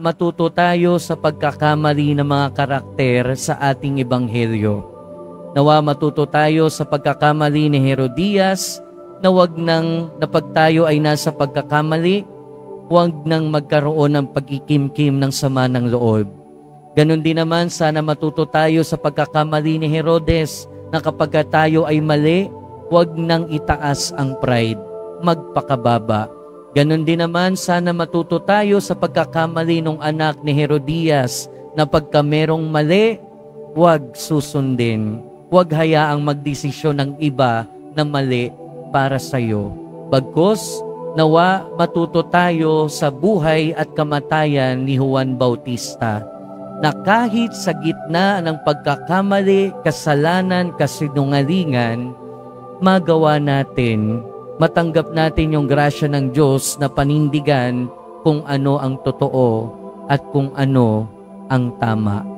matuto tayo sa pagkakamali ng mga karakter sa ating ebanghelyo. Nawa matuto tayo sa pagkakamali ni Herodias na wag nang napag tayo ay nasa pagkakamali, wag nang magkaroon ng pagkikimkim ng sama ng loob. Ganon din naman sana matuto tayo sa pagkakamali ni Herodes na kapag tayo ay mali, wag nang itaas ang pride, magpakababa. Ganon din naman sana matuto tayo sa pagkakamali ng anak ni Herodias na pagka merong mali, wag susundin. Wag hayaang magdesisyon ng iba na mali para sa iyo. Bagkus, nawa matuto tayo sa buhay at kamatayan ni Juan Bautista na kahit sa gitna ng pagkakamali, kasalanan, kasinungalingan, magawa natin, matanggap natin yung grasya ng Diyos na panindigan kung ano ang totoo at kung ano ang tama.